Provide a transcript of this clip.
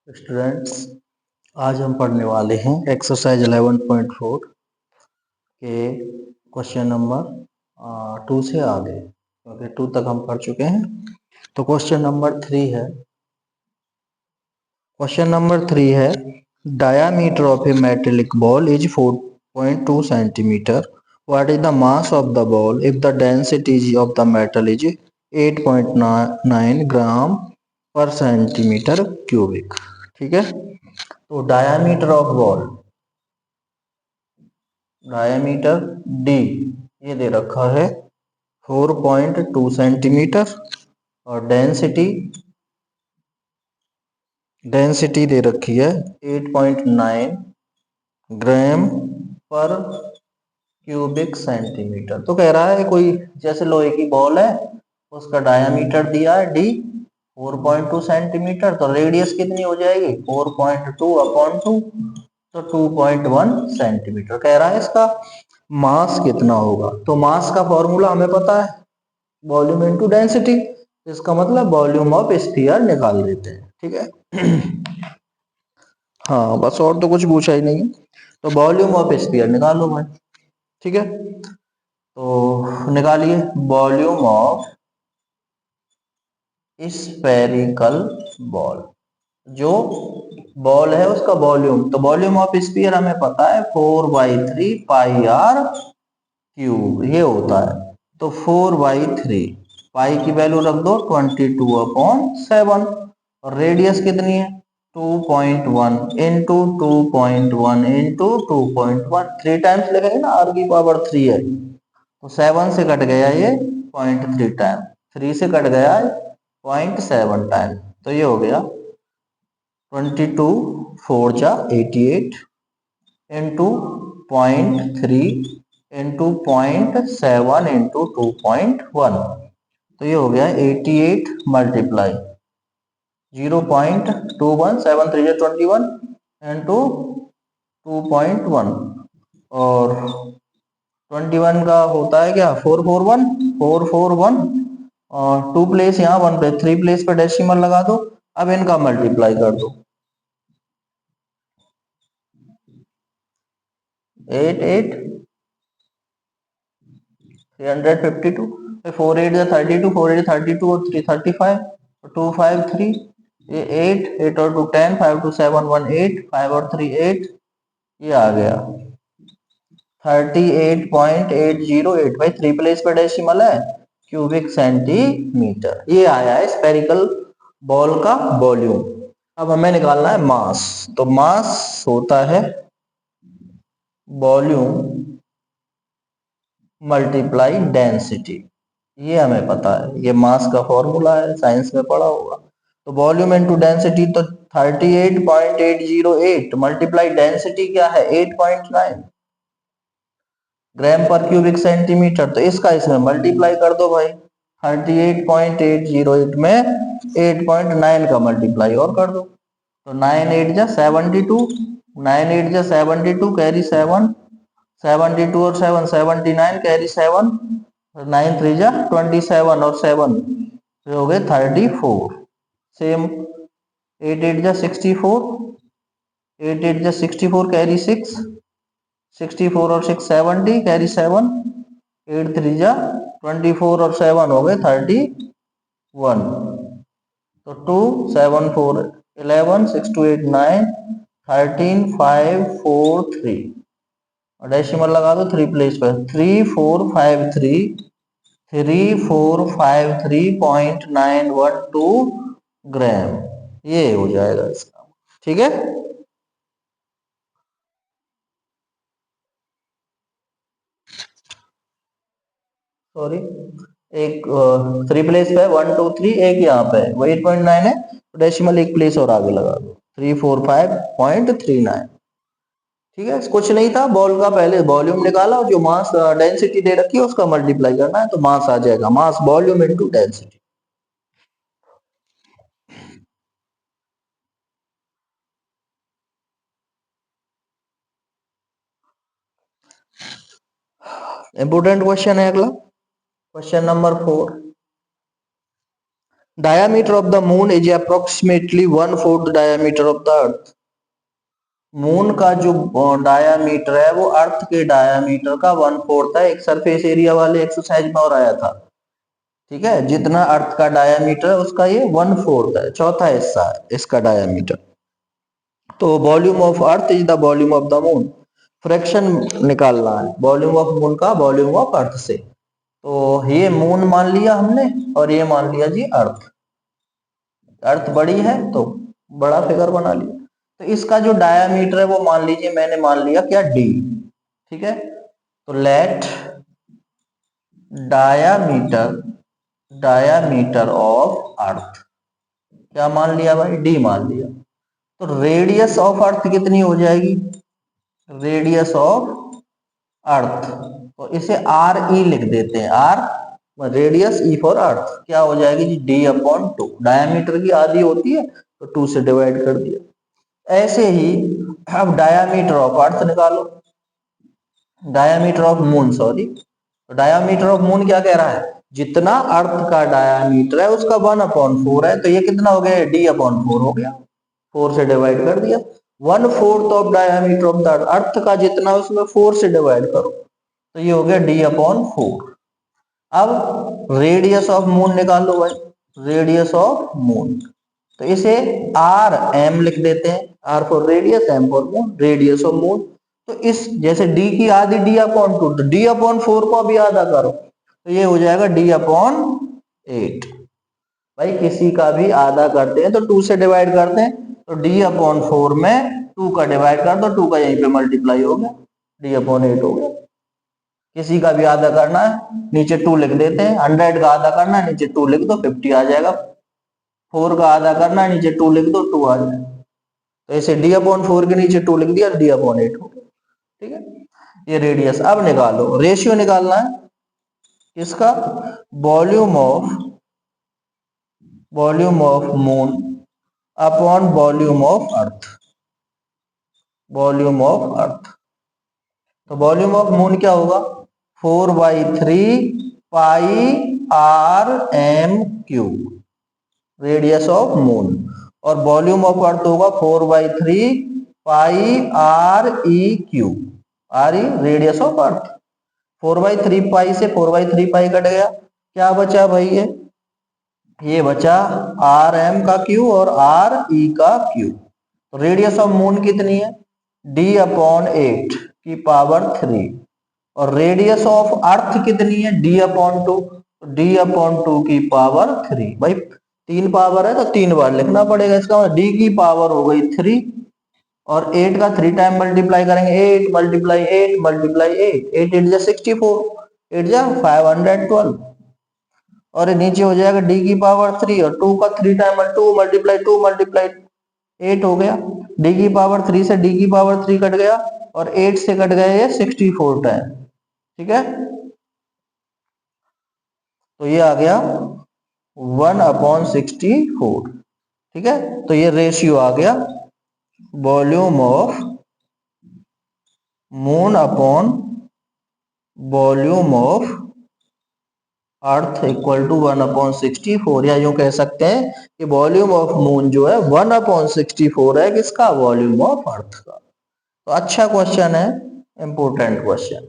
Students, आज हम पढ़ने वाले हैं एक्सरसाइज 11.4 के क्वेश्चन नंबर 2 से आगे, क्योंकि 2 तक हम पढ़ चुके हैं। तो क्वेश्चन नंबर 3 है diameter of A metallic ball is 4.2 centimetre. What is the mass of the ball if the density of the metal is 8.9 ग्राम पर सेंटीमीटर क्यूबिक। ठीक है, तो diameter of ball, diameter D ये दे रखा है 4.2 सेंटीमीटर और density दे रखी है 8.9 ग्राम पर क्यूबिक सेंटीमीटर। तो कह रहा है कोई जैसे लोहे की बॉल है, उसका डायामीटर दिया है डी 4.2 सेंटीमीटर, तो रेडियस कितनी हो जाएगी 4.2 अपॉन 2, तो 2.1 सेंटीमीटर। कह रहा है इसका मास कितना होगा। तो मास का फॉर्मूला हमें पता है, वॉल्यूम इनटू डेंसिटी। इसका मतलब वॉल्यूम ऑफ स्फीयर निकाल देते हैं। ठीक है हाँ, बस और तो कुछ पूछा ही नहीं। तो वॉल्यूम ऑफ स्फीयर निकालो भाई। ठीक है, तो निकालिए वॉल्यूम ऑफ स्फेरिकल बॉल। जो बॉल है उसका वॉल्यूम, तो वॉल्यूम ऑफ स्फीयर हमें पता है 4/3 पाई आर क्यूब ये होता है। तो 4/3 पाई की वैल्यू रख दो 22/7 और रेडियस कितनी है 2.1 इंटू 2.1 इंटू 2.1, 3 टाइम्स लिखेंगे ना, आर की पावर 3 है, तो 7 से कट गया ये 0.3 टाइम, 3 से कट गया 0.7 टाइम, तो ये हो गया 22 4 जा 88 इंटू 0.3 इंटू 0.7 इंटू 2.1, तो ये हो गया 88 मल्टीप्लाई 0.21, 7 3 21 इंटू 2.1 और 21 का होता है क्या 441 और 2 प्लेस यहाँ 1 प्लेस 3 प्लेस पे डेसिमल लगा दो। अब इनका मल्टीप्लाई कर दो 8 352, 4 8 32, 4 8 32 और 3 35, 2 5 3, ये 8 और 2 10, 5 2 7 1 8, 5 और 3 8, ये आ गया 38.808 भाई 3 प्लेस पर डेसिमल है क्यूबिक सेंटीमीटर। ये आया है स्फेरिकल बॉल का वॉल्यूम। अब हमें निकालना है मास। तो मास होता है वॉल्यूम मल्टीप्लाई डेंसिटी, ये हमें पता है, ये मास का फॉर्मूला है, साइंस में पढ़ा होगा। तो वॉल्यूम इनटू डेंसिटी, तो 38.808 मल्टीप्लाई डेंसिटी क्या है 8.9 ग्राम पर क्यूबिक सेंटीमीटर, तो इसका इसमें मल्टीप्लाई कर दो भाई 38.808 में 8.9 का मल्टीप्लाई और कर दो, तो 9 8 जा 72, 9 8 जा 72 कैरी 7, 72 और 7 79 कैरी 7, 9 3 जा 27 और 7 हो गए 34। सेम 8 8 जा 64, 8 8 जा 64 कैरी 6, 64 और 6 70 कैरी 7, 8 3 जा 24 और 7 हो गए 31, तो 2 7 4 11 6 2 8 9 13 5 4 3 और डेसिमल लगा दो 3 प्लेस पर 3453.912 ग्राम, ये हो जाएगा इसका। ठीक है, सॉरी एक 3 प्लेस पे 1 2 3, एक यहाँ पे वो 8.9 है, तो डेसिमल एक प्लेस और आगे लगा दो 345.39। ठीक है, कुछ नहीं था, बॉल का पहले वॉल्यूम निकाला और जो मास डेंसिटी दे रखी है उसका मल्टीप्लाई करना है, तो मास आ जाएगा, mass volume into density. Important question है अगला, question number 4। Diameter of the moon is approximately 1/4 diameter of the earth. Moon का जो डायामीटर है वो अर्थ के डायामीटर का 1/4 है। एक सरफेस एरिया वाले एक्सरसाइज में और आया था, ठीक है। जितना अर्थ का डायामीटर है उसका ये 1/4 है, चौथा हिस्सा है इसका डायामीटर। तो volume of earth is the volume of the moon. Fraction निकालना है वॉल्यूम ऑफ मून का वॉल्यूम ऑफ अर्थ से। तो ये मून मान लिया हमने और ये मान लिया जी अर्थ। अर्थ बड़ी है तो बड़ा फिगर बना लिया। तो इसका जो डायामीटर है वो मान लीजिए मैंने मान लिया क्या डी, ठीक है। तो लेट डायामीटर ऑफ अर्थ क्या मान लिया भाई, डी मान लिया। तो रेडियस ऑफ अर्थ कितनी हो जाएगी, रेडियस ऑफ अर्थ, तो इसे आर ई लिख देते हैं। R radius, E for earth, क्या हो जाएगी जी d/2। डायामीटर की आधी होती है तो 2 से डिवाइड कर दिया। ऐसे ही अब डायामीटर ऑफ अर्थ निकालो, डायामीटर ऑफ मून सॉरी। तो डायामीटर ऑफ मून क्या कह रहा है, जितना अर्थ का डायामीटर है उसका 1/4 है। तो ये कितना हो गया, d/4 हो गया, 4 से डिवाइड कर दिया। 1/4 of diameter of the earth का जितना उसमें 4 से डिवाइड करो, तो ये हो गया d/4। अब रेडियस ऑफ मून निकालो भाई, रेडियस ऑफ मून। तो इसे आर एम लिख देते हैं, R for radius, M for moon, radius of moon. तो इस जैसे डी की आधी d/2, तो d/4 को भी आधा करो तो ये हो जाएगा d/8। भाई किसी का भी आधा करते हैं तो 2 से डिवाइड करते हैं, तो d/4 में 2 का डिवाइड कर दो, 2 का यहीं पे मल्टीप्लाई हो गया, d/8 हो गया। किसी का भी आधा करना है नीचे 2 लिख देते हैं, 100 का आधा करना है नीचे 2 लिख दो, 50 आ जाएगा। 4 का आधा करना है नीचे 2 लिख दो, 2 आ जाएगा। तो ऐसे d/4 के नीचे 2 लिख दिया, d/8 हो गया, ठीक है। ये रेडियस। अब निकालो, रेशियो निकालना है किसका, volume of moon upon volume of earth, volume of earth. तो वॉल्यूम ऑफ मून क्या होगा, 4/3 pi R M cube radius of moon, और वॉल्यूम ऑफ अर्थ होगा 4/3 pi R E cube, R E radius of earth. 4/3 pi से 4/3 pi cut गया, क्या बचा भाई, ये बचा आर एम का क्यू और आर ई का क्यू। तो रेडियस ऑफ मून कितनी है, d/8 की पावर 3, और रेडियस ऑफ अर्थ कितनी है, d/2, d/2 की पावर 3। भाई 3 पावर है तो 3 बार लिखना पड़ेगा, इसका मतलब d की पावर हो गई 3, और 8 का 3 टाइम मल्टीप्लाई करेंगे, 8 मल्टीप्लाई 8 मल्टीप्लाई 8, 8 8 जा 64, 8 जा 512, और नीचे हो जाएगा d की पावर 3, और 2 का 3 टाइम 2 मल्टीप्लाई 8 हो गया। d की पावर 3 से d की पावर 3 कट गया, और 8 से कट गए ये 64 टाइम, ठीक है। तो ये आ गया 1/64, ठीक है। तो ये रेशियो आ गया volume of moon upon volume of earth equal to 1/64, या यूं कह सकते हैं कि वॉल्यूम ऑफ मून जो है 1/64 है किसका, वॉल्यूम ऑफ अर्थ का। तो अच्छा क्वेश्चन है, इंपोर्टेंट क्वेश्चन।